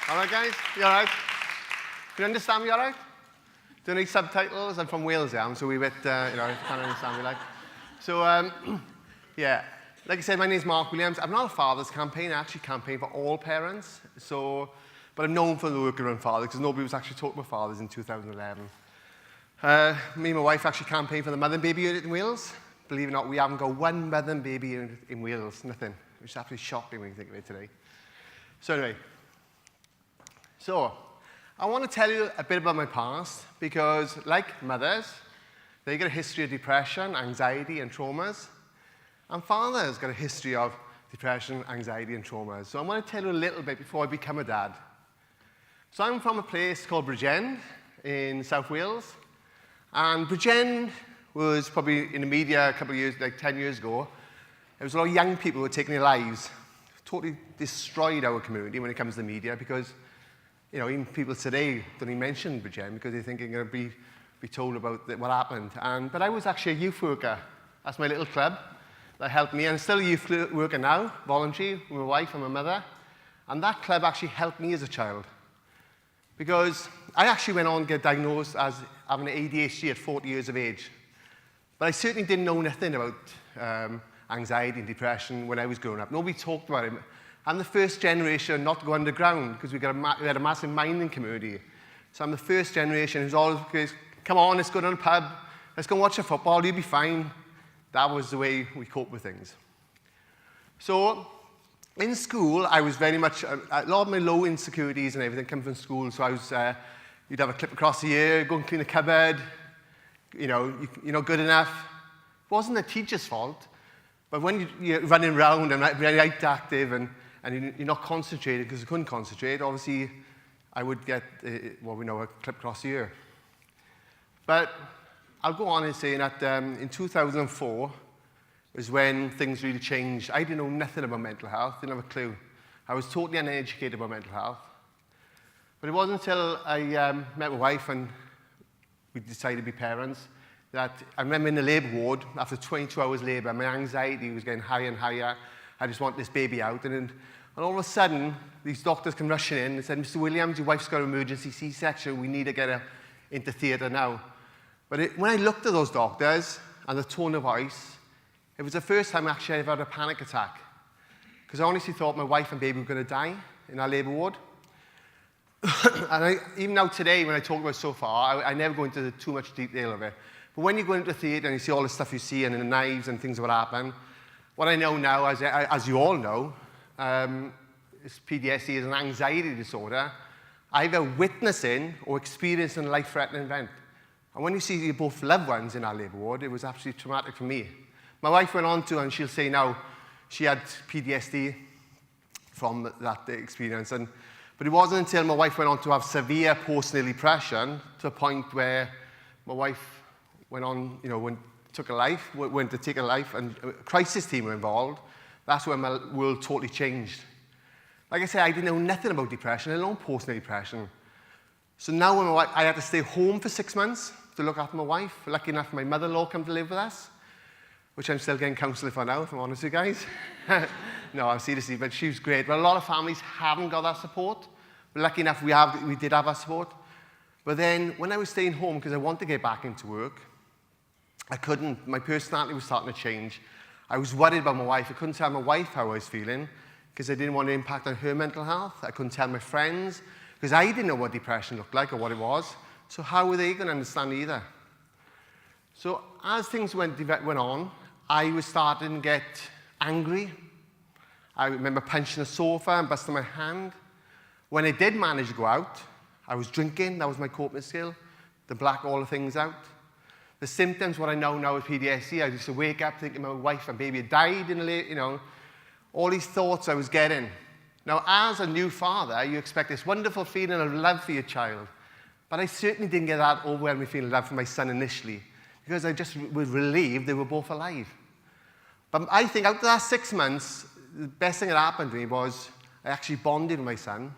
All right, guys? You all right? Can you understand me all right? Do you need subtitles? I'm from Wales, so we can't understand me like. So, yeah. Like I said, my name's Mark Williams. I'm not a father's campaign. I actually campaign for all parents. But I'm known for the work around fathers because nobody was actually talking about fathers in 2011. Me and my wife actually campaigned for the mother and baby unit in Wales. Believe it or not, we haven't got one mother and baby unit in Wales. Nothing. Which is absolutely shocking when you think of it today. So anyway. I want to tell you a bit about my past because, like mothers, they got a history of depression, anxiety, and traumas. And fathers got a history of depression, anxiety, and traumas. So I want to tell you a little bit before I become a dad. So I'm from a place called Bridgend in South Wales. And Bridgend was probably in the media a couple of years, like 10 years ago. There was a lot of young people who were taking their lives. Totally destroyed our community when it comes to the media because, you know, even people today don't even mention Bridgend because they think they're going to be told about what happened. But I was actually a youth worker. That's my little club that helped me. And I'm still a youth worker now, voluntary, with my wife and my mother. And that club actually helped me as a child. Because I actually went on to get diagnosed as having ADHD at 40 years of age. But I certainly didn't know nothing about anxiety and depression when I was growing up. Nobody talked about it. I'm the first generation not to go underground because we had a massive mining community. So I'm the first generation who's always, come on, let's go down to the pub, let's go watch the football, you'll be fine. That was the way we cope with things. So in school, I was very much, a lot of my low insecurities and everything come from school. So I was, you'd have a clip across the ear, go and clean the cupboard, you know, you're not good enough. It wasn't the teacher's fault. But when you're running around and very active and you're not concentrated because you couldn't concentrate, obviously I would get, a clip across the ear. But I'll go on and say that in 2004 was when things really changed. I didn't know nothing about mental health, didn't have a clue. I was totally uneducated about mental health. But it wasn't until I met my wife and we decided to be parents that I remember in the labour ward, after 22 hours labour, my anxiety was getting higher and higher. I just want this baby out. And all of a sudden, these doctors come rushing in and said, Mr. Williams, your wife's got an emergency C-section. We need to get her into theatre now. But when I looked at those doctors and the tone of voice, it was the first time actually I ever had a panic attack. Because I honestly thought my wife and baby were going to die in our labour ward. And even now today, when I talk about it so far, I never go into too much detail of it. But when you go into theatre and you see all the stuff you see and the knives and things that happen, what I know now, as you all know, is PTSD is an anxiety disorder, either witnessing or experiencing a life-threatening event. And when you see both loved ones in our labour ward, it was absolutely traumatic for me. My wife went on to, and she'll say now, she had PTSD from that experience. But it wasn't until my wife went on to have severe post-natal depression to a point where my wife went on, went to take a life, and a crisis team were involved. That's when my world totally changed. Like I said, I didn't know nothing about depression, let alone postnatal depression. So now when I had to stay home for 6 months to look after my wife. Lucky enough, my mother-in-law came to live with us, which I'm still getting counselling for now, if I'm honest with you guys. No, I'm seriously, but she was great. But a lot of families haven't got that support. But lucky enough, we did have that support. But then when I was staying home, because I wanted to get back into work, I couldn't. My personality was starting to change. I was worried about my wife. I couldn't tell my wife how I was feeling because I didn't want to impact on her mental health. I couldn't tell my friends because I didn't know what depression looked like or what it was. So how were they going to understand either? So as things went on, I was starting to get angry. I remember punching the sofa and busting my hand. When I did manage to go out, I was drinking. That was my coping skill, to black all the things out. The symptoms, what I know now with PTSD, I used to wake up thinking my wife and baby had died in the late, all these thoughts I was getting. Now, as a new father, you expect this wonderful feeling of love for your child. But I certainly didn't get that overwhelming feeling of love for my son initially, because I just was relieved they were both alive. But I think out of that 6 months, the best thing that happened to me was I actually bonded with my son,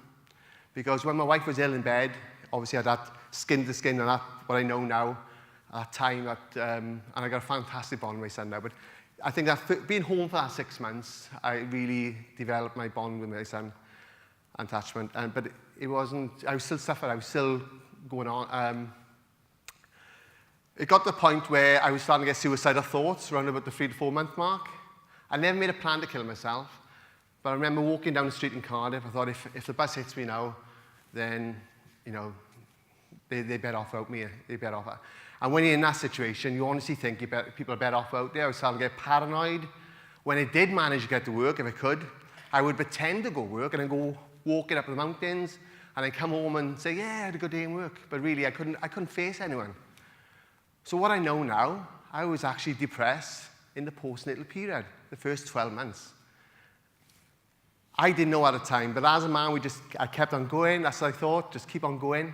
because when my wife was ill in bed, obviously I had that skin to skin and that, what I know now, at that time, and I got a fantastic bond with my son now. But I think that being home for that 6 months, I really developed my bond with my son. attachment. But it wasn't, I was still suffering, I was still going on. It got to the point where I was starting to get suicidal thoughts around about the 3 to 4 month mark. I never made a plan to kill myself, but I remember walking down the street in Cardiff. I thought, if the bus hits me now, then, you know, they better off without me. They better off. And when you're in that situation, you honestly think people are better off out there. I was starting to get paranoid. When I did manage to get to work, if I could, I would pretend to go work and then go walking up the mountains, and then come home and say, yeah, I had a good day in work. But really, I couldn't face anyone. So what I know now, I was actually depressed in the postnatal period, the first 12 months. I didn't know at the time, but as a man, I kept on going. That's what I thought, just keep on going.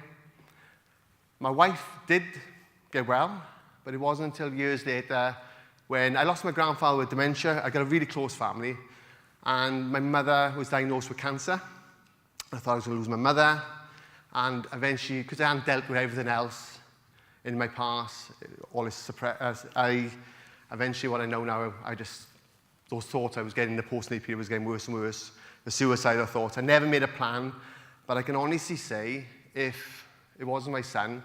My wife did get well, but it wasn't until years later when I lost my grandfather with dementia. I got a really close family, and my mother was diagnosed with cancer. I thought I was going to lose my mother, and eventually, because I hadn't dealt with everything else in my past, all this eventually what I know now, those thoughts I was getting in the postnatal period was getting worse and worse, the suicidal thoughts. I never made a plan, but I can honestly say, if it wasn't my son,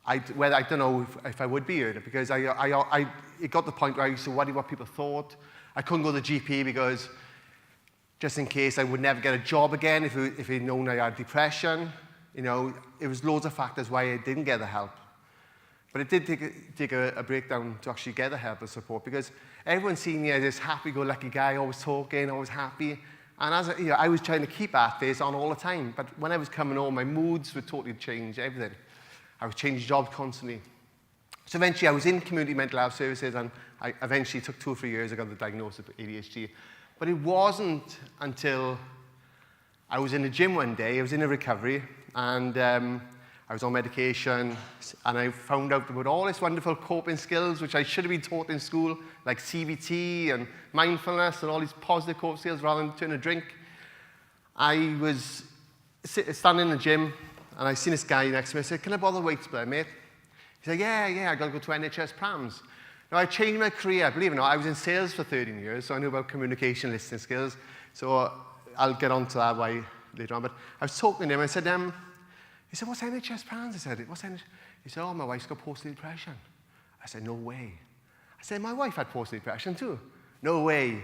I don't know if I would be here, because it got to the point where I used to worry what people thought. I couldn't go to the GP because just in case I would never get a job again if he'd known I had depression. You know, it was loads of factors why I didn't get the help. But it did take a breakdown to actually get the help and support, because everyone seen me as this happy-go-lucky guy, always talking, always happy. And I was trying to keep that face on all the time. But when I was coming home, my moods would totally change, everything. I was changing jobs constantly. So eventually I was in community mental health services, and I eventually took 2 or 3 years, I got the diagnosis of ADHD. But it wasn't until I was in the gym one day, I was in a recovery, and I was on medication, and I found out about all these wonderful coping skills which I should have been taught in school, like CBT and mindfulness and all these positive coping skills rather than turn a drink. I was standing in the gym, and I seen this guy next to me. I said, can I bother weights, mate? He said, yeah, I got to go to NHS prams. Now, I changed my career. Believe it or not, I was in sales for 13 years, so I knew about communication, listening skills. So I'll get on to that later on. But I was talking to him, and I said, he said, what's NHS prams? I said, what's NHS? He said, oh, my wife's got postnatal depression. I said, no way. I said, my wife had postnatal depression too. No way.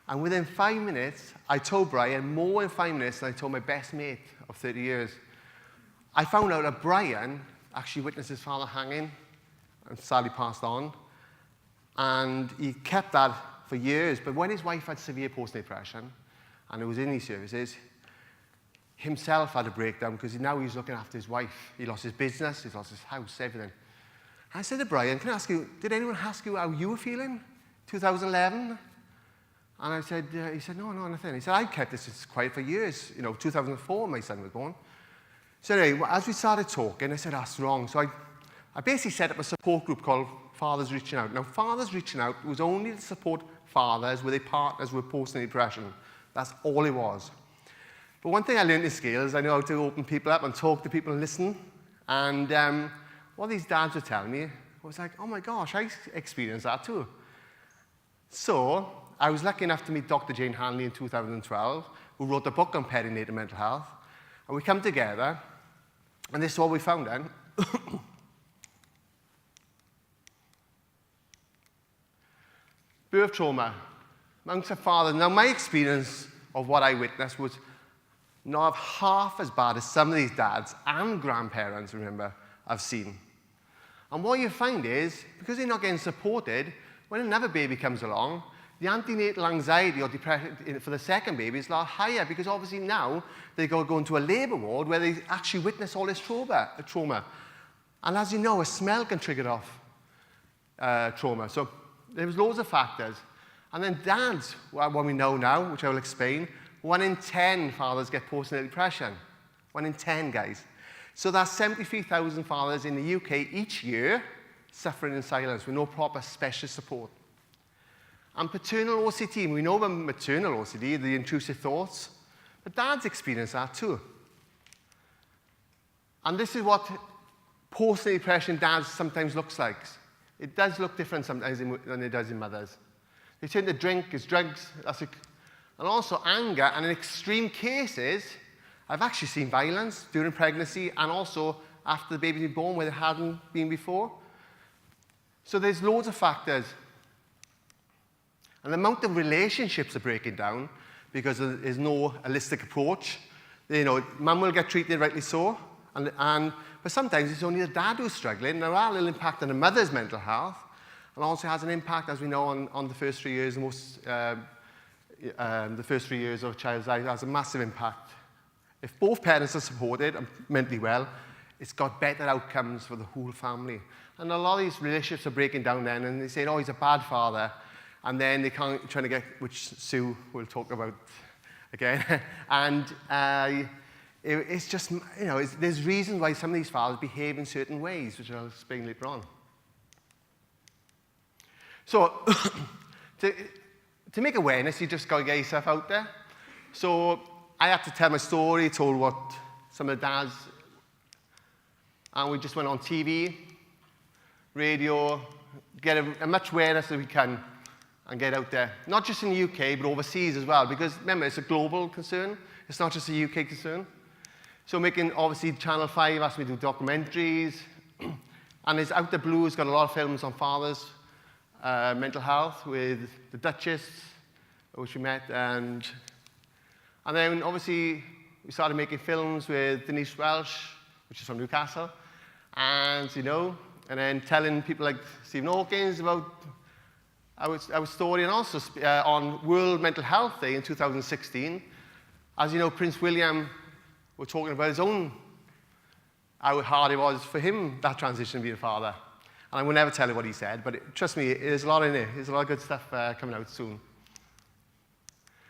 And within 5 minutes, I told Brian more in 5 minutes than I told my best mate of 30 years. I found out that Brian actually witnessed his father hanging and sadly passed on. And he kept that for years. But when his wife had severe postnatal depression, and it was in these services, himself had a breakdown because now he's looking after his wife. He lost his business, he lost his house, everything. I said to Brian, can I ask you, did anyone ask you how you were feeling, 2011? And I said, he said, no, nothing. He said, I kept this quiet for years. 2004, my son was born. So anyway, as we started talking, I said, that's wrong. So I basically set up a support group called Fathers Reaching Out. Now, Fathers Reaching Out was only to support fathers with their partners with postnatal depression. That's all it was. But one thing I learned in scale is I know how to open people up and talk to people and listen. And what these dads were telling me was like, oh my gosh, I experienced that too. So I was lucky enough to meet Dr. Jane Hanley in 2012, who wrote a book on perinatal mental health. And we come together, and this is what we found out. Birth trauma amongst the fathers. Now, my experience of what I witnessed was not half as bad as some of these dads and grandparents, remember, I've seen. And what you find is, because they're not getting supported, when another baby comes along, the antenatal anxiety or depression for the second baby is a lot higher, because obviously now they go into a labour ward where they actually witness all this trauma. And as you know, a smell can trigger off trauma. So there was loads of factors. And then dads, what we know now, which I will explain, 1 in 10 fathers get postnatal depression. 1 in 10, guys. So that's 73,000 fathers in the UK each year suffering in silence with no proper specialist support. And paternal OCD, we know about maternal OCD, the intrusive thoughts, but dads experience that too. And this is what postnatal depression in dads sometimes looks like. It does look different sometimes than it does in mothers. They tend to drink, it's drugs, and also anger, and in extreme cases, I've actually seen violence during pregnancy and also after the baby's been born where there hadn't been before. So there's loads of factors. And the amount of relationships are breaking down because there's no holistic approach. You know, mum will get treated rightly so, but sometimes it's only the dad who's struggling. Now that will impact on the mother's mental health, and also has an impact, as we know, on the first 3 years. The first 3 years of a child's life has a massive impact. If both parents are supported and mentally well, it's got better outcomes for the whole family. And a lot of these relationships are breaking down then, and they say, oh, he's a bad father. And then they can't try to get, which Sue will talk about again. And it's just, you know, there's reasons why some of these fathers behave in certain ways, which I'll explain later on. So, to make awareness, you just got to get yourself out there. So, I had to tell my story, told what some of the dads, and we just went on TV, radio, get as much awareness as we can and get out there. Not just in the UK, but overseas as well, because remember, it's a global concern. It's not just a UK concern. So obviously, Channel 5 asked me to do documentaries, and it's Out the Blue has got a lot of films on fathers' mental health with the Duchess, which we met, and then obviously we started making films with Denise Welsh, which is from Newcastle, and then telling people like Stephen Hawkins about our story, and also on World Mental Health Day in 2016, as you know, Prince William was talking about his own, how hard it was for him, that transition to being a father. And I will never tell you what he said, but trust me, there's a lot in it. There's a lot of good stuff coming out soon.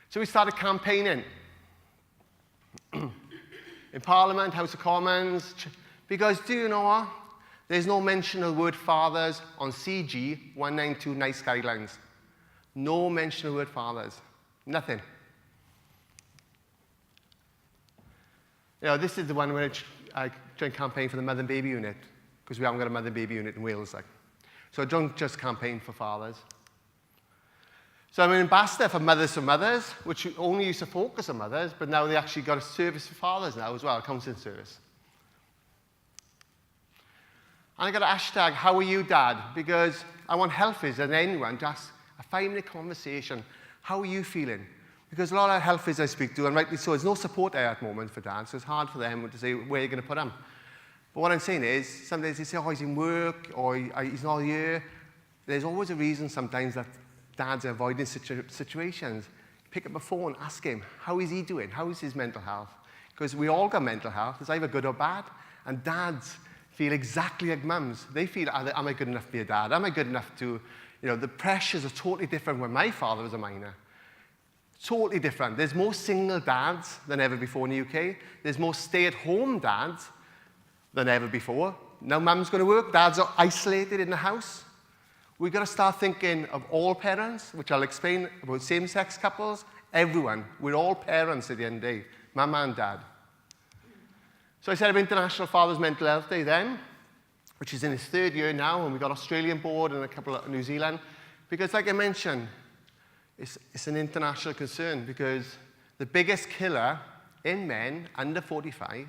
So we started campaigning in Parliament, House of Commons, because do you know what? There's no mention of the word fathers on CG 192 NICE guidelines. No mention of the word fathers. Nothing. You know, this is the one where I joined campaign for the mother and baby unit, because we haven't got a mother and baby unit in Wales. So I don't just campaign for fathers. So I'm an ambassador for Mothers for Mothers, which only used to focus on mothers, but now they actually got a service for fathers now as well, a counselling service. And I got a hashtag, how are you, Dad? Because I want helpers and anyone to ask a 5-minute conversation. How are you feeling? Because a lot of helpers I speak to, and rightly so, there's no support there at the moment for dads, so it's hard for them to say where you're going to put them. But what I'm saying is, sometimes they say, oh, he's in work, or he's not here. There's always a reason sometimes that dads are avoiding situations. Pick up a phone, ask him, how is he doing? How is his mental health? Because we all got mental health. It's either good or bad. And dads feel exactly like mums. They feel, am I good enough to be a dad? Am I good enough to, the pressures are totally different when my father was a minor. Totally different. There's more single dads than ever before in the UK. There's more stay-at-home dads than ever before. Now mum's going to work, dads are isolated in the house. We've got to start thinking of all parents, which I'll explain about same-sex couples, everyone. We're all parents at the end of the day, mum and dad. So I set up International Father's Mental Health Day then, which is in its 3rd year now, and we've got Australian board and a couple of New Zealand, because like I mentioned, it's an international concern, because the biggest killer in men under 45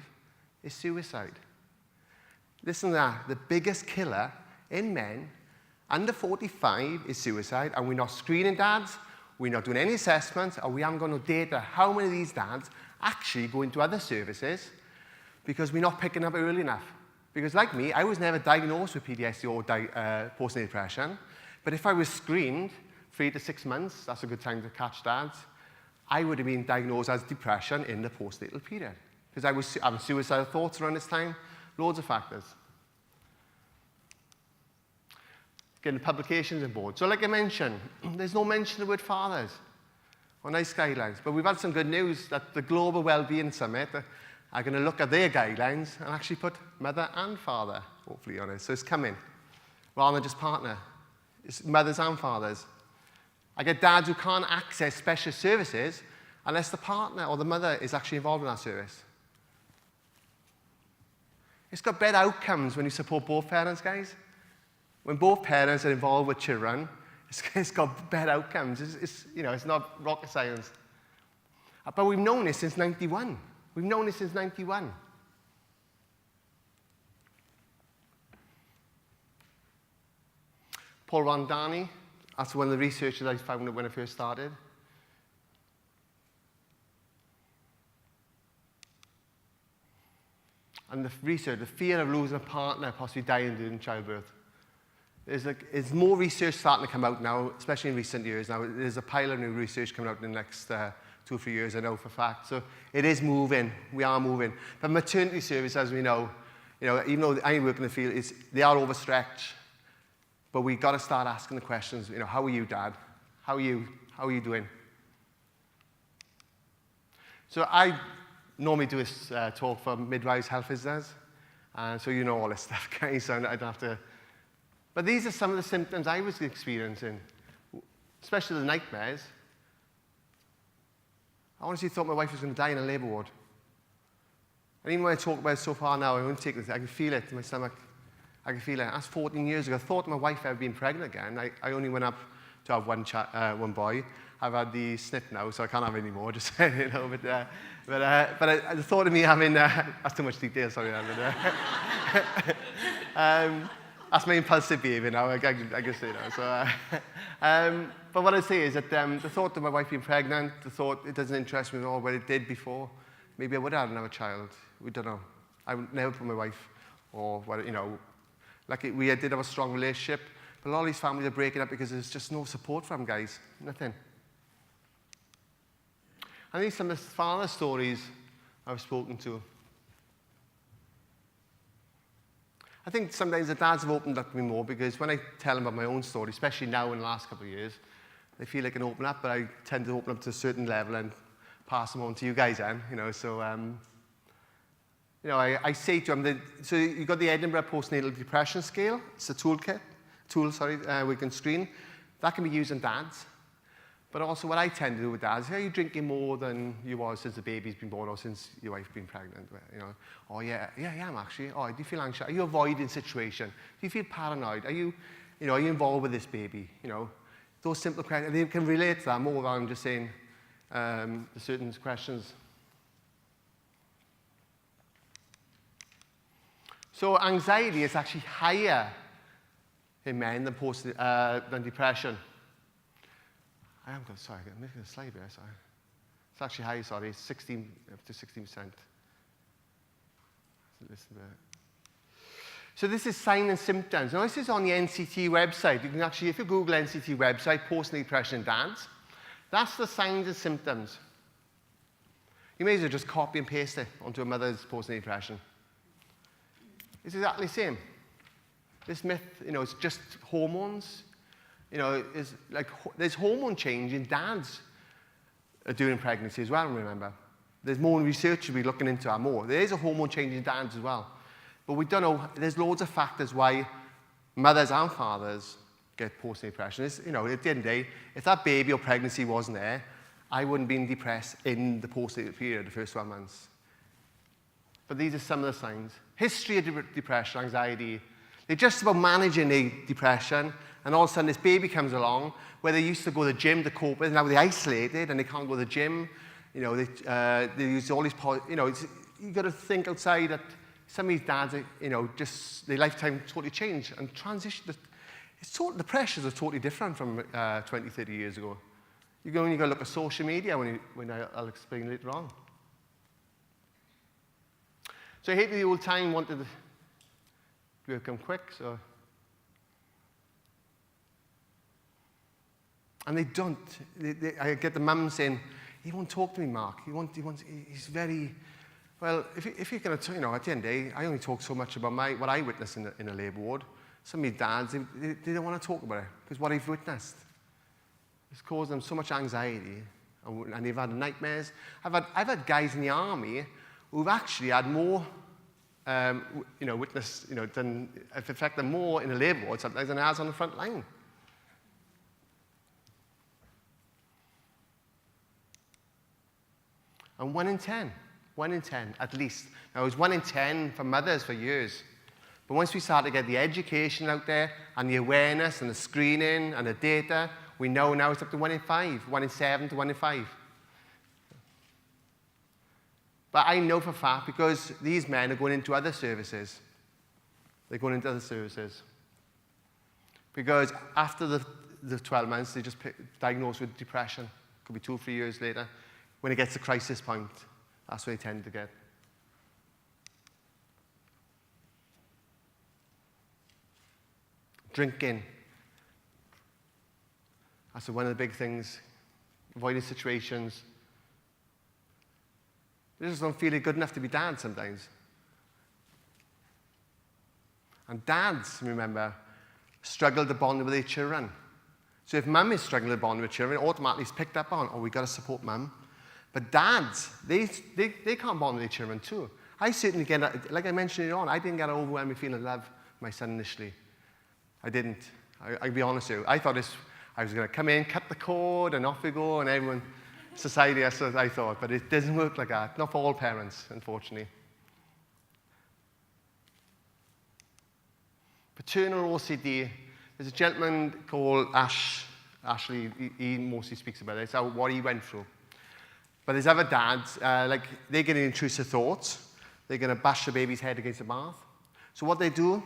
is suicide. Listen to that, the biggest killer in men under 45 is suicide, and we're not screening dads, we're not doing any assessments, and we haven't got no data how many of these dads actually go into other services because we're not picking up early enough. Because like me, I was never diagnosed with PTSD or post-natal depression, but if I was screened 3 to 6 months, that's a good time to catch dads, I would have been diagnosed as depression in the post-natal period. Because I was having suicidal thoughts around this time, loads of factors. Getting publications on board. So like I mentioned, there's no mention of the word fathers or NICE guidelines. But we've had some good news that the Global Wellbeing Summit are going to look at their guidelines and actually put mother and father, hopefully, on it. So it's coming, rather than just partner. It's mothers and fathers. I get dads who can't access special services unless the partner or the mother is actually involved in that service. It's got better outcomes when you support both parents, guys. When both parents are involved with children, it's got better outcomes. It's not rocket science. But we've known this since 91. We've known this since 91. Paul Rondani, that's one of the researchers I found when I first started. And the research, the fear of losing a partner, possibly dying during childbirth. There's more research starting to come out now, especially in recent years. Now, there's a pile of new research coming out in the next 2 or 3 years, I know for a fact. So it is moving. We are moving. But maternity service, as we know, even though I work in the field, they are overstretched. But we've got to start asking the questions, how are you, Dad? How are you doing? So I normally do this talk for midwives, health visitors. So you know all this stuff, guys, so I don't have to. But these are some of the symptoms I was experiencing, especially the nightmares. I honestly thought my wife was going to die in a labour ward. And even when I talk about it so far now, I won't take this, I can feel it in my stomach. I can feel it. That's 14 years ago. I thought my wife had been pregnant again. I only went up to have one boy. I've had the snip now, so I can't have any more, just saying, But the thought of me having, that's too much detail, sorry. That's my impulsive behaviour now, I can say now. So, but what I say is that the thought of my wife being pregnant, the thought it doesn't interest me at all, but it did before. Maybe I would have had another child. We don't know. I would never put my wife, or we did have a strong relationship, but a lot of these families are breaking up because there's just no support from them, guys. Nothing. I think some of the father stories I've spoken to. I think sometimes the dads have opened up to me more because when I tell them about my own story, especially now in the last couple of years, they feel they can open up, but I tend to open up to a certain level and pass them on to you guys then, So, I say to them, so you've got the Edinburgh Post-Natal Depression Scale. It's a tool we can screen. That can be used on dads. But also what I tend to do with dads, are you drinking more than you was since the baby's been born or since your wife's been pregnant? Oh, yeah, I'm actually. Oh, do you feel anxious? Are you avoiding situation? Do you feel paranoid? Are you involved with this baby? Those simple questions, they can relate to that more than just saying the certain questions. So anxiety is actually higher in men than depression. I'm making a slide there, sorry. It's actually high, sorry, it's 16 up to 16%. Listen to that. So this is signs and symptoms. Now this is on the NCT website. You can actually, if you Google NCT website, postnatal depression in dads, that's the signs and symptoms. You may as well just copy and paste it onto a mother's postnatal depression. It's exactly the same. This myth, it's just hormones. There's hormone change in dads during pregnancy as well, remember. There's more research we'll be looking into that more. There is a hormone change in dads as well. But we don't know, there's loads of factors why mothers and fathers get postnatal depression. At the end of the day, if that baby or pregnancy wasn't there, I wouldn't have been depressed in the postnatal period, the first 12 months. But these are some of the signs. History of depression, anxiety. They're just about managing the depression, and all of a sudden this baby comes along where they used to go to the gym to cope with, now they're isolated and they can't go to the gym. They use all these, you've got to think outside that some of these dads, just their lifetime totally changed and transition. The pressures are totally different from 20, 30 years ago. You've got to look at social media when I'll explain later on. So I hate the old time wanted to come quick, so. And they don't. I get the mum saying, he won't talk to me, Mark. He's very, well, if you're going to, at the end of the day, I only talk so much about what I witnessed in a labour ward. Some of my dads, they don't want to talk about it, because what I've witnessed. It's caused them so much anxiety, and they've had nightmares. I've had guys in the army who've actually had more, witnessed, than, it affected them more in a labour ward sometimes than ours on the front line. And 1 in 10 at least. Now, it was 1 in 10 for mothers for years. But once we started to get the education out there and the awareness and the screening and the data, we know now it's up to 1 in 5, 1 in 7 to 1 in 5. But I know for a fact, because these men are going into other services. They're going into other services. Because after the 12 months, they just diagnosed with depression. Could be 2 or 3 years later. When it gets to crisis point, that's where they tend to get. Drinking. That's one of the big things. Avoiding situations. They just don't feel good enough to be dads sometimes. And dads, remember, struggle to bond with their children. So if mum is struggling to bond with children, it automatically is picked up on, oh, we've got to support mum. But dads, they can't bond with their children too. I certainly get, like I mentioned earlier on, I didn't get an overwhelming feeling of love for my son initially. I didn't. I'll be honest with you. I thought I was going to come in, cut the cord, and off we go, and everyone, society, that's what I thought. But it doesn't work like that. Not for all parents, unfortunately. Paternal OCD. There's a gentleman called Ashley. He mostly speaks about it. It's what he went through. But there's other dads, like they get intrusive thoughts. They're going to bash the baby's head against the bath. So what they do,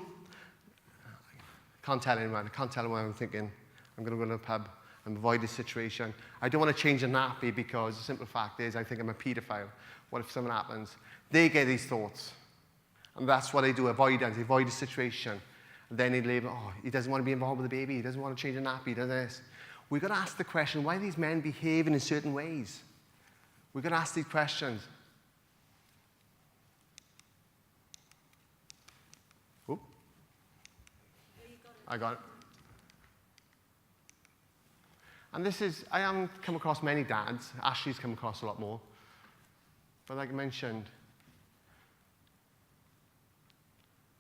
can't tell anyone. I can't tell anyone I'm thinking. I'm going to go to the pub and avoid this situation. I don't want to change a nappy because the simple fact is I think I'm a paedophile. What if something happens? They get these thoughts. And that's what they do, avoidance. They avoid the situation. And then they label, oh, he doesn't want to be involved with the baby. He doesn't want to change a nappy. He does this. We've got to ask the question, why are these men behaving in certain ways? We've got to ask these questions. Oop. I got it. And this is, I haven't come across many dads. Ashley's come across a lot more. But like I mentioned,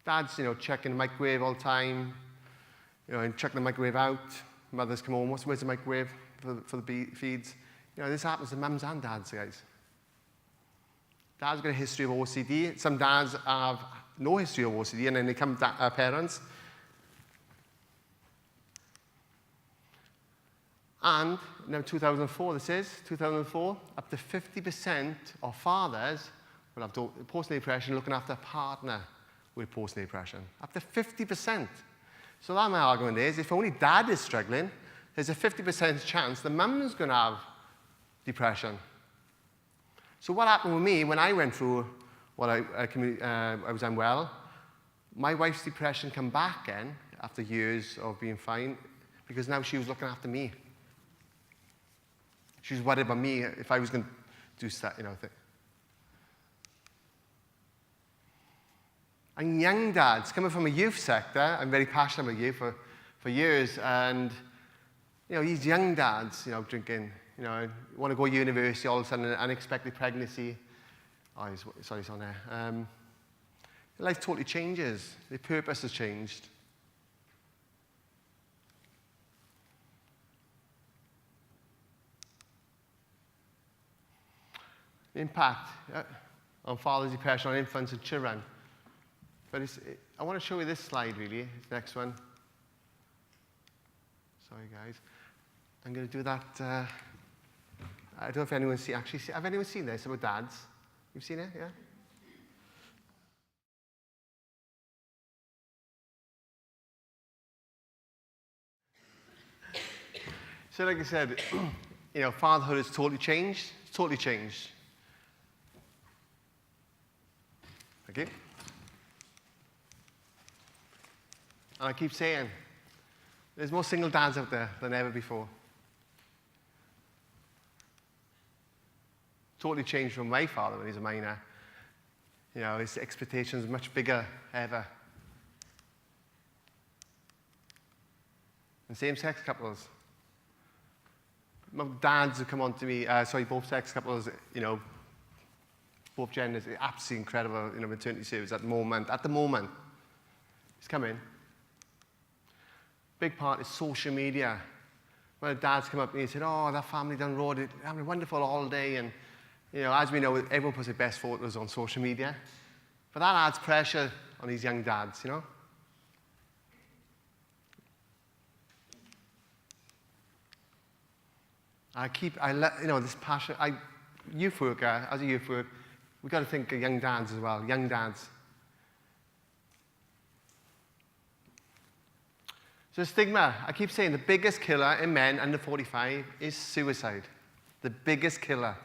dads, checking the microwave all the time, and chucking the microwave out. Mothers come home, where's the microwave for the feeds? This happens to mums and dads, guys. Dads got a history of OCD. Some dads have no history of OCD, and then they become parents. And now 2004, this is 2004, up to 50% of fathers will have postnatal depression looking after a partner with postnatal depression. Up to 50%. So that my argument is, if only dad is struggling, there's a 50% chance the mum's going to have depression. So what happened with me when I went through what I was unwell, my wife's depression came back again after years of being fine because now she was looking after me. She was worried about me if I was going to do that, thing. And young dads, coming from a youth sector, I'm very passionate about youth for years, and these young dads, drinking, want to go to university, all of a sudden, an unexpected pregnancy. Oh, sorry, it's on there. Their life totally changes. Their purpose has changed. The impact on fathers' depression on infants and children. But I want to show you this slide, really. It's the next one. Sorry, guys. I'm going to do that. I don't know if anyone's have anyone seen this about dads? You've seen it, yeah? So like I said, fatherhood has totally changed. It's totally changed. Okay? And I keep saying, there's more single dads out there than ever before. Totally changed from my father when he was a minor. His expectations are much bigger ever. And same-sex couples. My dads have come on to me, both sex couples, both genders, absolutely incredible, maternity service at the moment. At the moment, it's coming. Big part is social media. When the dads come up to me and said, oh, that family down the road, they're having a wonderful holiday, and as we know, everyone puts their best photos on social media. But that adds pressure on these young dads, this passion. As a youth worker, we've got to think of young dads as well, young dads. So stigma, I keep saying the biggest killer in men under 45 is suicide. The biggest killer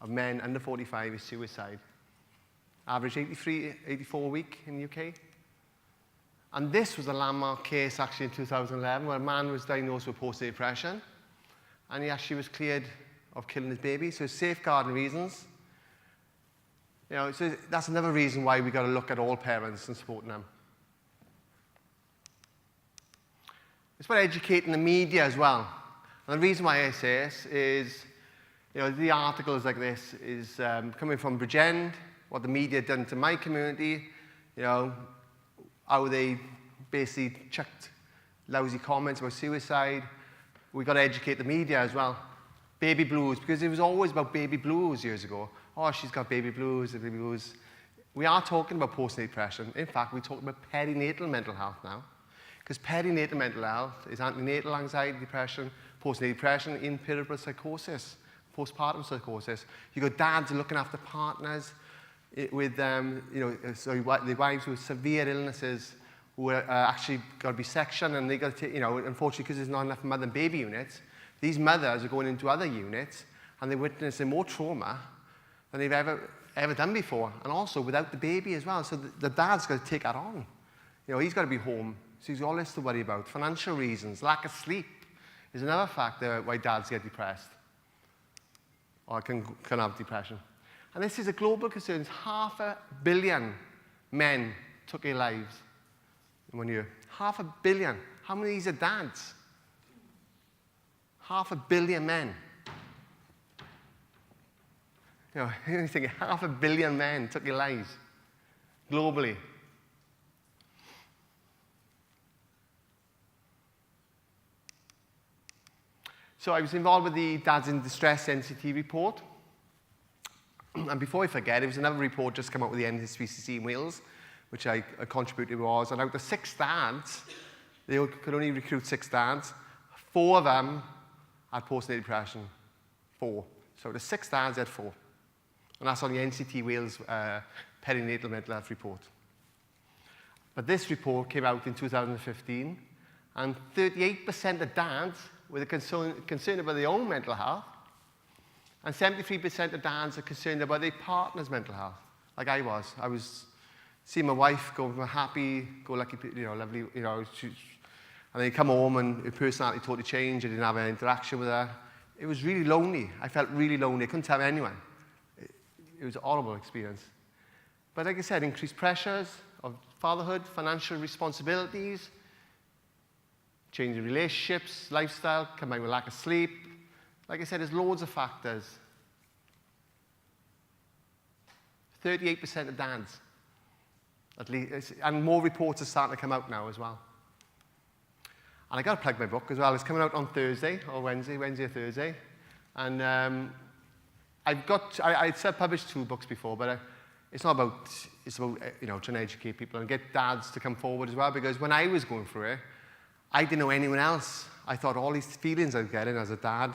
of men under 45 is suicide. Average 84 a week in the UK. And this was a landmark case actually in 2011 where a man was diagnosed with post-natal depression and he actually was cleared of killing his baby. So safeguarding reasons. So that's another reason why we've got to look at all parents and supporting them. It's about educating the media as well. And the reason why I say this is, the articles like this is coming from Bridgend, what the media done to my community, how they basically chucked lousy comments about suicide. We've got to educate the media as well. Baby blues, because it was always about baby blues years ago. Oh, she's got baby blues, baby blues. We are talking about postnatal depression. In fact, we're talking about perinatal mental health now. Because perinatal mental health is antenatal anxiety, depression, postnatal depression, in perinatal psychosis, postpartum psychosis. You've got dads looking after partners with, the wives with severe illnesses who are actually got to be sectioned, and they got to, unfortunately, because there's not enough mother and baby units, these mothers are going into other units, and they're witnessing more trauma than they've ever done before, and also without the baby as well. So the dad's got to take that on. He's got to be home. So he's got all this to worry about. Financial reasons, lack of sleep is another factor why dads get depressed or can have depression. And this is a global concern. 500 million men took their lives in 1 year. 500 million. How many of these are dads? 500 million men. You're thinking 500 million men took their lives globally. So I was involved with the Dads in Distress NCT report. And before I forget, there was another report just come out with the NSPCC in Wales, which I contributed was. And out of 6 dads, they could only recruit 6 dads. 4 of them had postnatal depression. 4. So the 6 dads had 4. And that's on the NCT Wales perinatal mental health report. But this report came out in 2015, and 38% of dads were concerned about their own mental health, and 73% of dads are concerned about their partner's mental health, like I was. I was seeing my wife go from a happy-go-lucky, lovely, and then come home and her personality totally changed. I didn't have an interaction with her. It was really lonely. I felt really lonely. I couldn't tell anyone. It was a horrible experience. But like I said, increased pressures of fatherhood, financial responsibilities, changing relationships, lifestyle, combined with lack of sleep. Like I said, there's loads of factors. 38% of dads, at least, and more reports are starting to come out now as well. And I got to plug my book as well. It's coming out on Thursday or Wednesday or Thursday. And I'd self-published 2 books before, but it's about trying to educate people and get dads to come forward as well. Because when I was going through it, I didn't know anyone else. I thought all these feelings I was getting as a dad,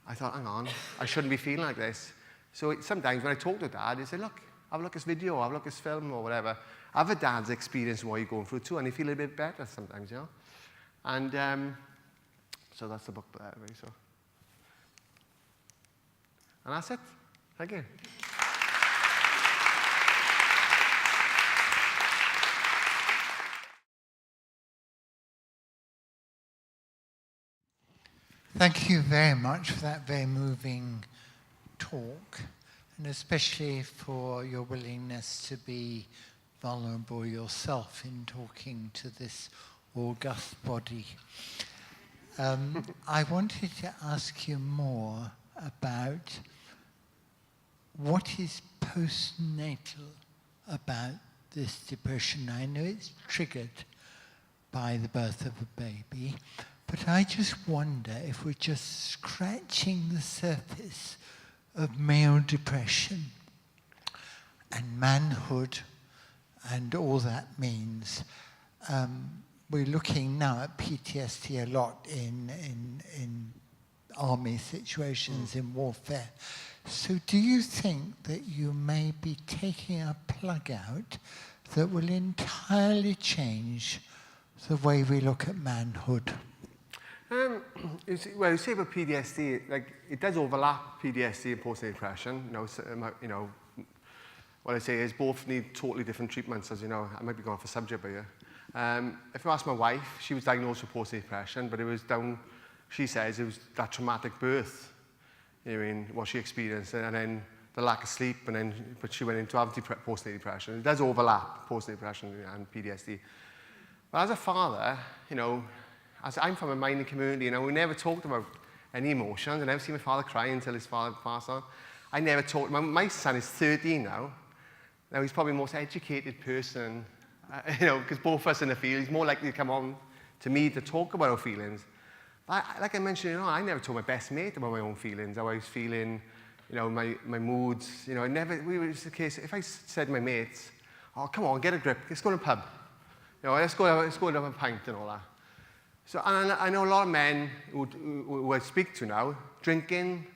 I thought, hang on, I shouldn't be feeling like this. So sometimes when I talk to dad, they say, look, have a look at this video, have a look at this film or whatever. Other dads experience what you're going through too, and they feel a bit better sometimes, And so that's the book there, so. And that's it. Thank you. Thank you very much for that very moving talk, and especially for your willingness to be vulnerable yourself in talking to this august body. I wanted to ask you more about what is postnatal about this depression. I know it's triggered by the birth of a baby, but I just wonder if we're just scratching the surface of male depression and manhood and all that means. We're looking now at PTSD a lot in army situations, in warfare. So do you think that you may be taking a plug out that will entirely change the way we look at manhood? You say about PTSD, like, it does overlap PTSD and post-natal depression. What I say is both need totally different treatments, as you know. I might be going off a subject here. If you ask my wife, she was diagnosed with post-natal depression, but it was down, she says, it was that traumatic birth, what she experienced, and then the lack of sleep, but she went into post-natal depression. It does overlap, post-natal depression and PTSD. But as a father, as I'm from a mining community, we never talked about any emotions. I never seen my father cry until his father passed on. I never talked. My son is 13 now. Now he's probably the most educated person, because both of us in the field, he's more likely to come on to me to talk about our feelings. Like I mentioned, I never told my best mate about my own feelings, how I was feeling, my moods. It was the case, if I said to my mates, oh, come on, get a grip, let's go to the pub. Let's go have a pint and all that. So and I know a lot of men who I speak to now, drinking,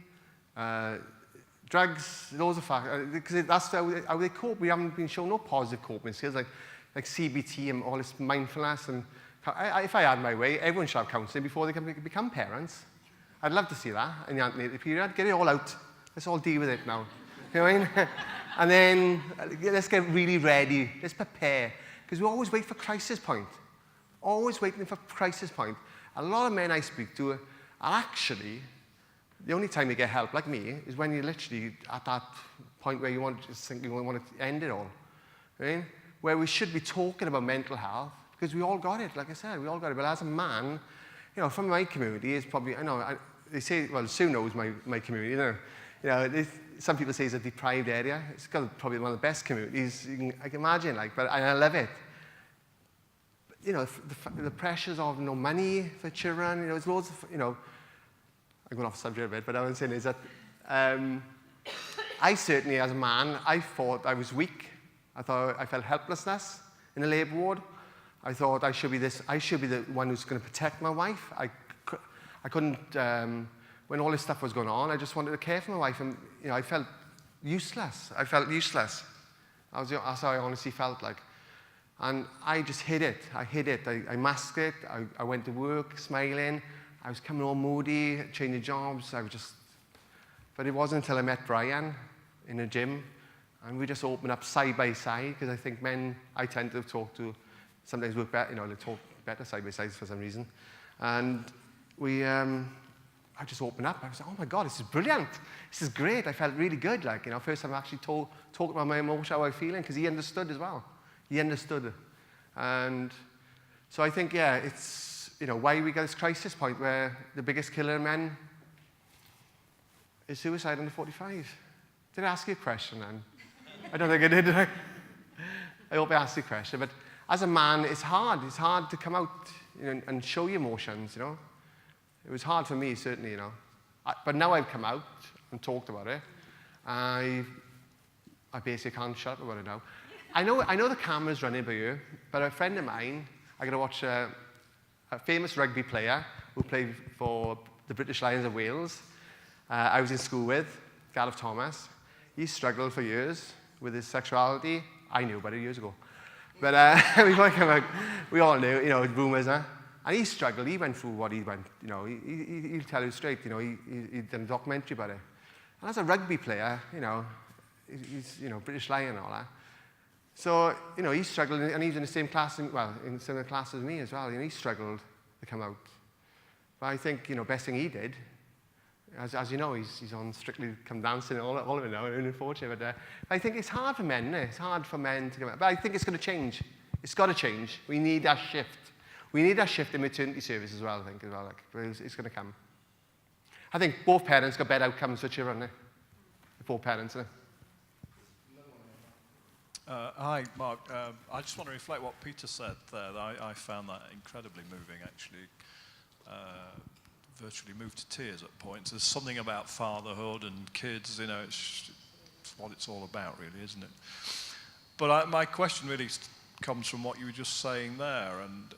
drugs, loads of factors, because that's how they cope. We haven't been shown no positive coping skills like CBT and all this mindfulness. And if I had my way, everyone should have counselling before they can become parents. I'd love to see that in the antenatal period. Get it all out. Let's all deal with it now. You know what I mean? And then let's get really ready. Let's prepare. Because we always wait for crisis point. Always waiting for crisis point. A lot of men I speak to are actually, the only time they get help, like me, is when you're literally at that point where you want to just think you want to end it all. Right? Where we should be talking about mental health, because we all got it, like I said, we all got it. But as a man, from my community, is probably, they say, well, Sue knows my community, some people say it's a deprived area. It's got probably one of the best communities I can imagine, and I love it. The pressures of no money for children, there's loads of, I'm going off subject a bit, but what I'm saying is that I certainly, as a man, I thought I was weak. I thought I felt helplessness in the labour ward. I thought I should be the one who's going to protect my wife. I couldn't, when all this stuff was going on, I just wanted to care for my wife, and I felt useless. That's how I honestly felt like. And I just hid it. I masked it. I went to work smiling. I was coming home moody, changing jobs. But it wasn't until I met Brian in a gym, and we just opened up side by side, because I think men I tend to talk to sometimes work better, they talk better side by side for some reason. And I just opened up. I was like, oh my God, this is brilliant. This is great. I felt really good. First time I actually talked about my emotions, how I was feeling, because he understood as well. He understood. And so I think, it's, why we got this crisis point where the biggest killer of men is suicide under 45. Did I ask you a question then? I don't think I did I? I hope I asked you a question. But as a man, it's hard. It's hard to come out and show your emotions, It was hard for me, certainly, But now I've come out and talked about it. I basically can't shut up about it now. I know the camera's running by you, but a friend of mine, I got to watch a famous rugby player who played for the British Lions of Wales. I was in school with, Gareth Thomas. He struggled for years with his sexuality. I knew about it years ago. But we all knew, rumours, huh? And he struggled. He went through what he went, he'll tell you straight, he did a documentary about it. And as a rugby player, he's, British Lion and all that. So, he struggled, and he's in the same class, in the similar class as me as well. He struggled to come out. But I think, best thing he did, as you know, he's on Strictly Come Dancing and all of it now, unfortunately. But I think it's hard for men, isn't it? It's hard for men to come out. But I think it's going to change. It's got to change. We need that shift. We need that shift in maternity service as well, I think, it's going to come. I think both parents got better outcomes for children, both parents, Hi, Mark. I just want to reflect what Peter said there. I found that incredibly moving, actually. Virtually moved to tears at points. There's something about fatherhood and kids, it's what it's all about, really, isn't it? But my question really comes from what you were just saying there, and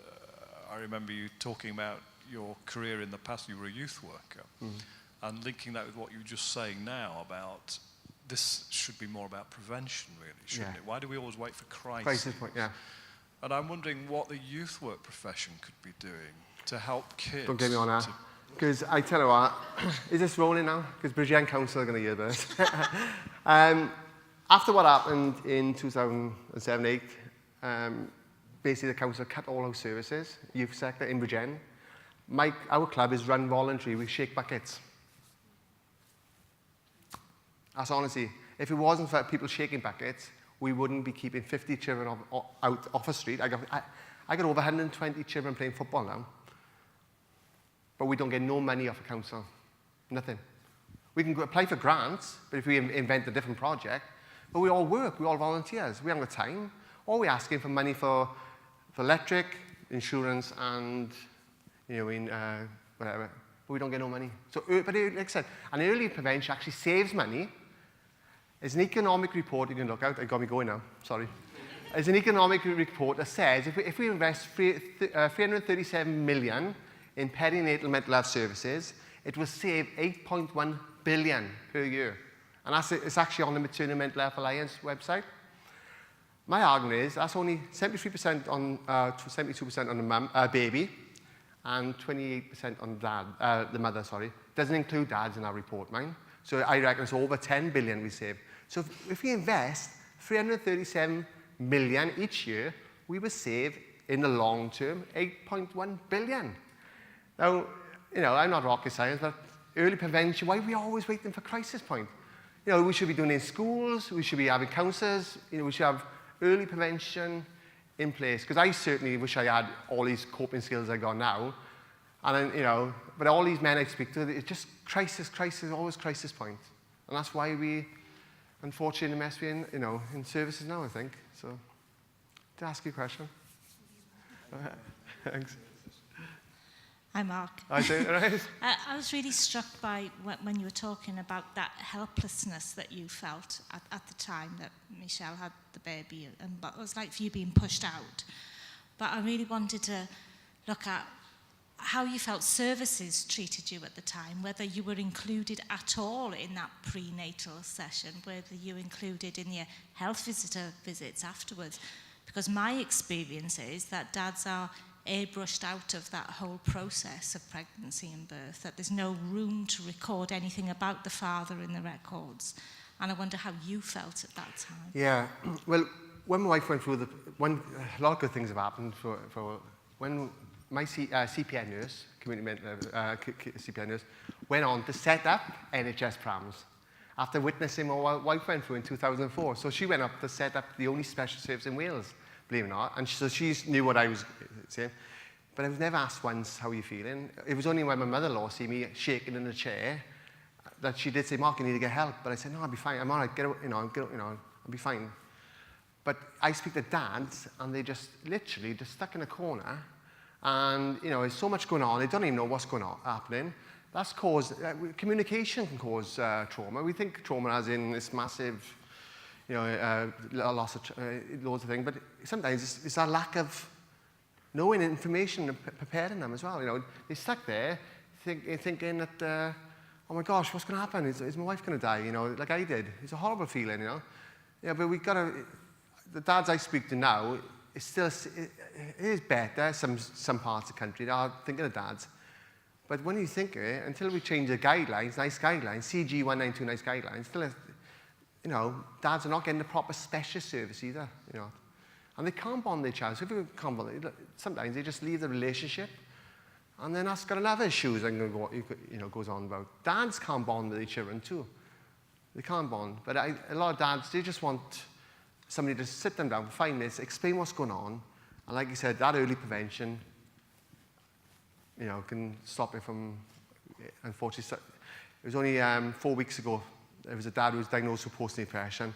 I remember you talking about your career in the past. You were a youth worker. Mm-hmm. And linking that with what you were just saying now about this should be more about prevention, really, shouldn't it? Why do we always wait for crisis? Crisis point, yeah. And I'm wondering what the youth work profession could be doing to help kids. Don't get me on that. Because I tell you what, is this rolling now? Because Bridgend Council are going to hear this. After what happened in 2007-8, basically the council cut all our services, youth sector in Bridgend. Our club is run voluntary, we shake buckets. That's honestly, if it wasn't for people shaking buckets, we wouldn't be keeping 50 children out off the street. I got over 120 children playing football now. But we don't get no money off the council. Nothing. We can go apply for grants, but if we invent a different project, but we all work, we all volunteers. We haven't got time. All we're asking for money for electric, insurance, and whatever. But we don't get no money. So, but like I said, an early prevention actually saves money. There's an economic report you can look at. It got me going now. Sorry. There's an economic report that says if we invest 337 million in perinatal mental health services, it will save 8.1 billion per year. And it's actually on the Maternal Mental Health Alliance website. My argument is that's only 73% on 72% on the baby, and 28% on the mother. Sorry, doesn't include dads in our report, mine. So I reckon it's over 10 billion we save. So if we invest 337 million each year, we will save in the long term 8.1 billion. Now, I'm not rocket science, but early prevention, why are we always waiting for crisis point? We should be doing it in schools, we should be having counsellors, we should have early prevention in place. Because I certainly wish I had all these coping skills I got now. And then, but all these men I speak to, it's just crisis, always crisis point. And that's why we, unfortunately, must be in services now, I think. So, to ask you a question. Thanks. Hi, Mark. I say, right? I was really struck by when you were talking about that helplessness that you felt at the time that Michelle had the baby, and it was like for you being pushed out. But I really wanted to look at how you felt services treated you at the time, whether you were included at all in that prenatal session, whether you included in your health visitor visits afterwards. Because my experience is that dads are airbrushed out of that whole process of pregnancy and birth, that there's no room to record anything about the father in the records. And I wonder how you felt at that time. Yeah, well, when my wife went through a lot of good things have happened for when my CPN nurse, community mental CPN nurse, went on to set up NHS prams after witnessing what my wife went through in 2004. So she went up to set up the only special service in Wales, believe it or not. And so she knew what I was saying. But I was never asked once, how are you feeling? It was only when my mother-in-law see me shaking in the chair that she did say, Mark, you need to get help. But I said, no, I'll be fine. I'm all right. I'll be fine. But I speak to dads, and they just literally just stuck in a corner. And, there's so much going on. They don't even know what's happening. That's caused, communication can cause trauma. We think trauma as in this massive, loss of loads of things. But sometimes it's a lack of knowing information and preparing them as well. They're stuck there thinking that, oh my gosh, what's going to happen? Is my wife going to die? Like I did. It's a horrible feeling, Yeah, but we've got to, the dads I speak to now, it is better, some parts of the country, they are thinking of dads. But when you think of it, until we change the guidelines, nice guidelines, CG 192 nice guidelines, still, dads are not getting the proper special service either, And they can't bond their child. So if you can't bond, sometimes they just leave the relationship, and then that's got another issues that goes on about. Dads can't bond with their children too. They can't bond. But a lot of dads, they just want somebody to sit them down for 5 minutes, explain what's going on, and like you said, that early prevention, can stop it from, unfortunately, it was only 4 weeks ago, there was a dad who was diagnosed with post-natal depression,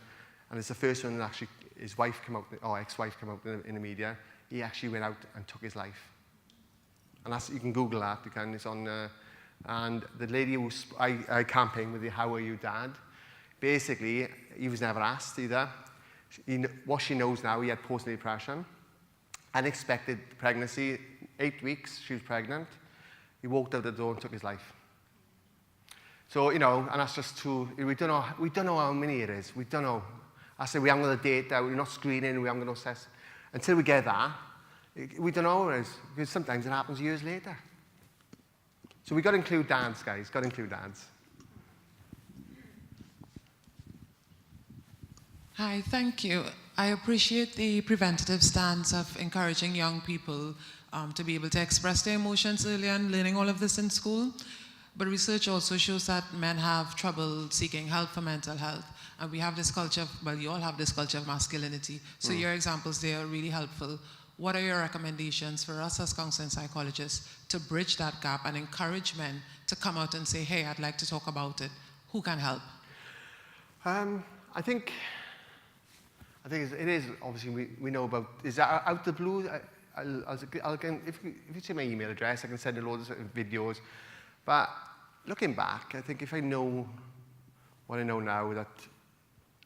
and it's the first one that actually, his wife came out, or ex-wife came out in the media, he actually went out and took his life. And you can Google that, it's on, and the lady who I campaigned with the How Are You Dad, basically, he was never asked either. What she knows now, he had postnatal depression, unexpected pregnancy, 8 weeks, she was pregnant. He walked out the door and took his life. So, you know, and that's just too, we don't know how many it is. We don't know. I say we haven't got the data, we're not screening, we haven't got no assess. Until we get that, we don't know what it is, because sometimes it happens years later. So we've got to include dads, guys, got to include dads. Hi, thank you. I appreciate the preventative stance of encouraging young people to be able to express their emotions early and learning all of this in school. But research also shows that men have trouble seeking help for mental health. And we have this culture of, well, you all have this culture of masculinity. So your examples there are really helpful. What are your recommendations for us as counseling psychologists to bridge that gap and encourage men to come out and say, hey, I'd like to talk about it? Who can help? I think it is, obviously, we know about, is that out the blue? If you say my email address, I can send you loads of videos. But looking back, I think if I know what I know now, that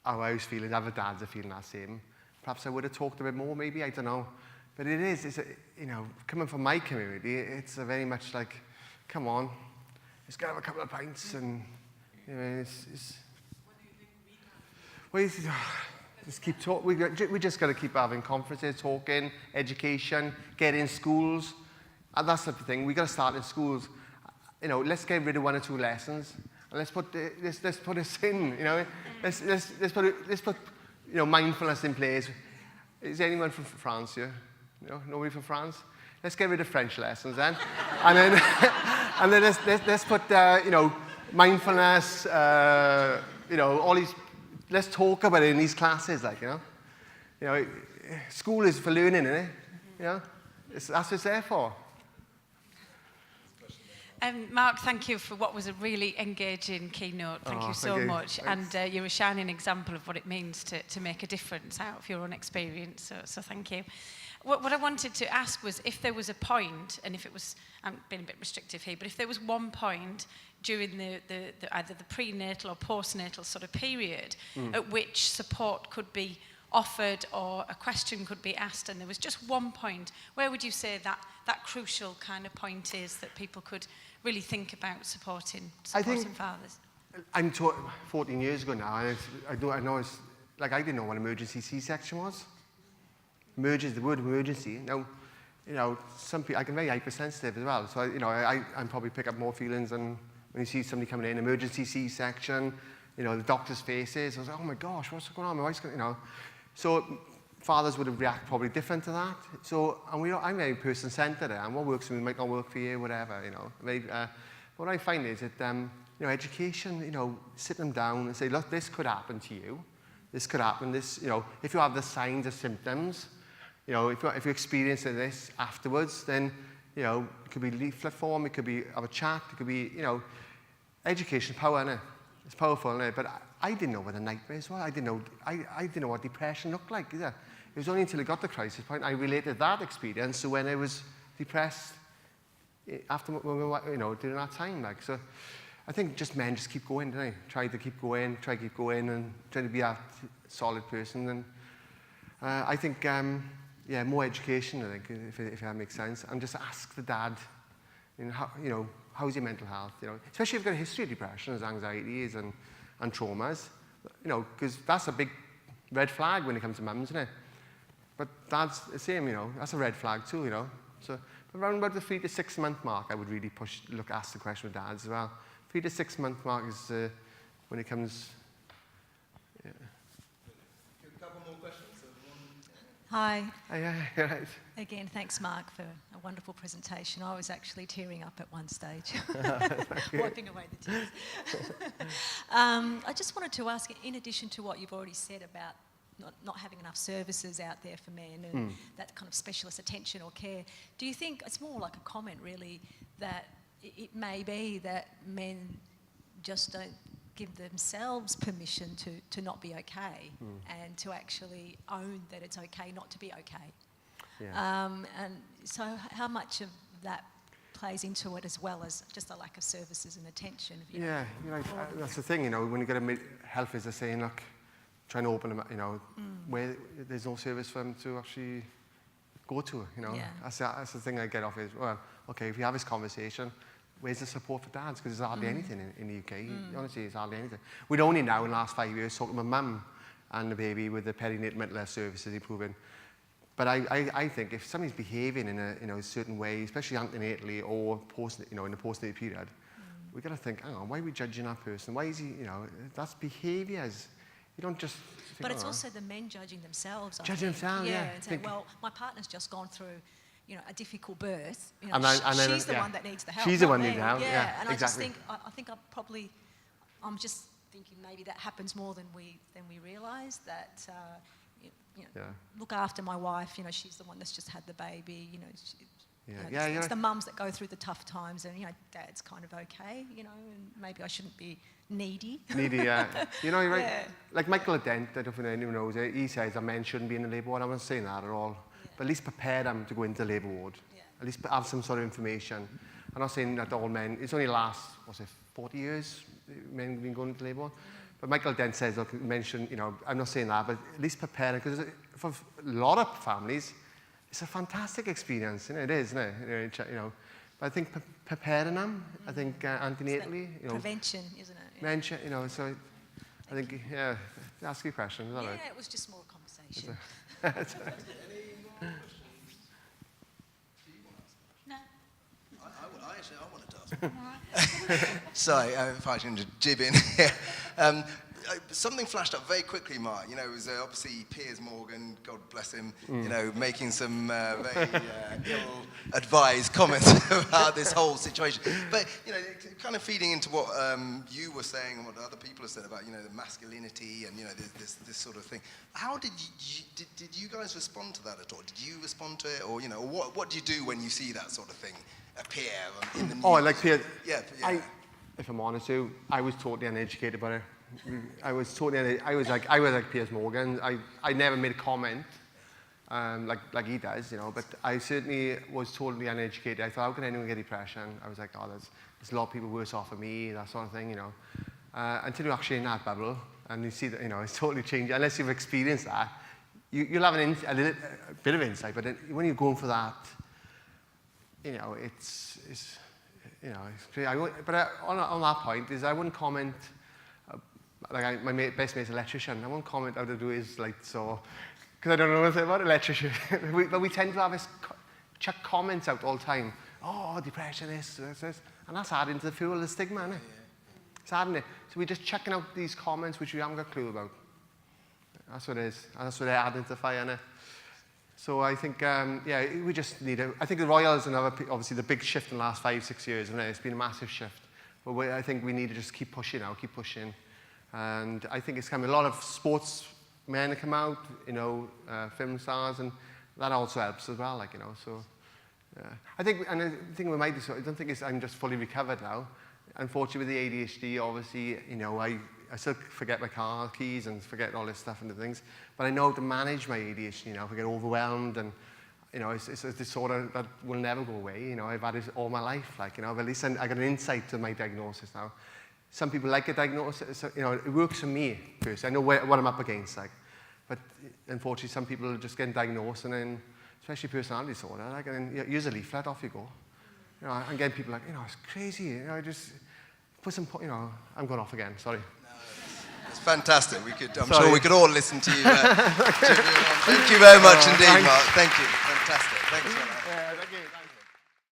how I was feeling, other dads are feeling that same, perhaps I would have talked a bit more, maybe, I don't know. But it's you know, coming from my community, it's a very much like, come on, let's go have a couple of pints, and, you know, it's what do you think we can? Well, just keep talking. We just got to keep having conferences, talking, education, get in schools. And that's the thing. We got to start in schools. You know, let's get rid of 1 or 2 lessons, and let's put this in. You know, let's put you know, mindfulness in place. Is anyone from France here? No, nobody from France. Let's get rid of French lessons then, and then let's put you know, mindfulness. You know, all these. Let's talk about it in these classes, like, you know, school is for learning, isn't it? You know, that's what it's there for. Mark, thank you for what was a really engaging keynote. Thank you so much. Thanks. And you're a shining example of what it means to make a difference out of your own experience. So thank you. What I wanted to ask was if there was a point, and if it was, I'm being a bit restrictive here, but if there was one point during the either the prenatal or postnatal sort of period at which support could be offered or a question could be asked, and there was just one point, where would you say that crucial kind of point is that people could really think about supporting fathers? I'm 14 years ago now, and I know it's, like, I didn't know what emergency C-section was. The word emergency. Now, you know, some people, I can be very hypersensitive as well, so, you know, I'm probably pick up more feelings than when you see somebody coming in, emergency C-section, you know, the doctor's faces. I was like, oh my gosh, what's going on? My wife's going, you know. So fathers would have reacted probably different to that. So, and I'm very person-centered, and what works for me might not work for you, whatever, you know. Maybe, what I find is that, you know, education, you know, sit them down and say, look, this could happen to you. This could happen, you know, if you have the signs or symptoms, you know, if you're experiencing this afterwards, then, you know, it could be leaflet form, it could be have a chat, it could be, you know, education power, innit? It's powerful, innit? But I didn't know what a nightmares were. I didn't know what depression looked like either. It was only until I got the crisis point I related that experience to when I was depressed after, you know, during that time. Like, so I think just men just keep going, don't they? Try to keep going, and try to be a solid person. And I think, yeah, more education, I think, if that makes sense. And just ask the dad, you know, how's your mental health? You know, especially if you've got a history of depression, anxieties, and traumas. You know, because that's a big red flag when it comes to mums, isn't it? But dad's the same, you know. That's a red flag too, you know. So around about the 3 to 6 month mark, I would really ask the question with dads as well. 3 to 6 month mark is when it comes. Yeah. A couple more questions. Hi. Yeah, right. Again, thanks, Mark, for a wonderful presentation. I was actually tearing up at one stage, wiping away the tears. I just wanted to ask, in addition to what you've already said about not having enough services out there for men and that kind of specialist attention or care, do you think, it's more like a comment really, that it may be that men just don't give themselves permission to not be okay and to actually own that it's okay not to be okay? Yeah. And so how much of that plays into it, as well as just a lack of services and attention? Yeah, you know, that's the thing, you know, when you get a health visitor saying, look, trying to open them, you know, where there's no service for them to actually go to, you know. Yeah. That's the thing I get off is, well, okay, if you have this conversation, where's the support for dads? Because there's hardly anything in the UK. Honestly, it's hardly anything. We're only now, in the last 5 years, talking to my mum and the baby with the perinatal mental health services improving. But I think if somebody's behaving in a certain way, especially antenatally or in the postnatal period, we've got to think, hang on, why are we judging that person? Why is he, that's behaviours. You don't just think, but it's also the men judging themselves. Judging themselves, yeah. And saying, well, my partner's just gone through, a difficult birth. And then, she's the one that needs the help. She's the one that needs the help. Yeah, and exactly. I think I'm just thinking maybe that happens more than we realise. That look after my wife. She's the one that's just had the baby. It's the mums that go through the tough times, and dad's kind of okay. And maybe I shouldn't be needy. Needy, yeah. You're right. Yeah. Like Michael Dent, I don't know if anyone knows it, he says that men shouldn't be in the labour ward. I'm not saying that at all. Yeah. But at least prepare them to go into the labour ward. Yeah. At least have some sort of information. I'm not saying that all men, it's only last, 40 years men have been going into labour. But Michael Dent says, look, men shouldn't, I'm not saying that, but at least prepare them, because for a lot of families, it's a fantastic experience. It is, isn't it? But I think preparing them, I think antenatally, prevention, isn't it? Mention, so I think, ask your question, is that right? Yeah, it was just more conversation. No. I wanted to ask. Sorry, if I can just jib in here. Something flashed up very quickly, Mark. It was obviously Piers Morgan, God bless him, making some very ill-advised comments about this whole situation. But, kind of feeding into what you were saying and what other people have said about, the masculinity and, this sort of thing. How did you guys respond to that at all? Did you respond to it? Or, what do you do when you see that sort of thing appear in the news? Oh, like Piers. Yeah. If I'm honest with you, I was totally uneducated about it. I was like Piers Morgan. I never made a comment like he does, but I certainly was totally uneducated. I thought, how can anyone get depression? I was like, there's a lot of people worse off than me, that sort of thing, until you're actually in that bubble and you see that, it's totally changed. Unless you've experienced that, you'll have a bit of insight, but when you're going for that, it's but on that point I wouldn't comment. My best mate's an electrician. I won't comment how to do his lights because I don't know anything about electrician. But we tend to have chuck comments out all the time. Oh, depression, this, and that's adding to the fuel of the stigma, isn't it? It's adding it. So we're just chucking out these comments which we haven't got a clue about. That's what it is. And that's what they're adding to the fire, isn't it? So I think, we just need I think the Royals and obviously the big shift in the last 5-6 years, isn't it? It's been a massive shift. But I think we need to just keep pushing now, keep pushing. And I think it's coming. A lot of sportsmen come out, film stars, and that also helps as well, so. I think, and the thing with my disorder, I don't think I'm just fully recovered now. Unfortunately, with the ADHD, obviously, I still forget my car keys and forget all this stuff and the things. But I know how to manage my ADHD now. If I get overwhelmed, and it's a disorder that will never go away. I've had it all my life, but at least I got an insight to my diagnosis now. Some people like a diagnosis, it works for me personally. I know what I'm up against, but unfortunately, some people are just getting diagnosed, and then, especially personality disorder, and then use a leaflet, off you go. And getting people it's crazy. I just put some, I'm going off again. Sorry. No, it's fantastic. I'm sure we could all listen to you. Thank you very much indeed, Mark. Thank you. Fantastic. Thanks. Thank you.